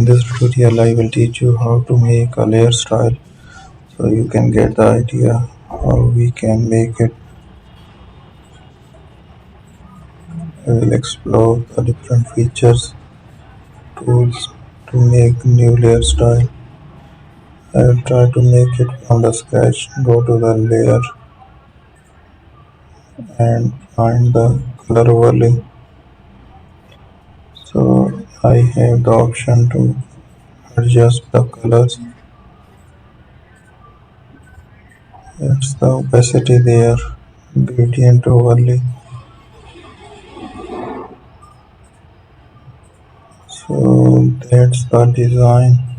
In this tutorial I will teach you how to make a layer style so you can get the idea how we can make it. I will explore the different features, tools to make new layer style. I will try to make it from the scratch. Go to the layer and find the color overlay. So I have the option to adjust the colors. It's the opacity there, gradient overlay. So that's the design.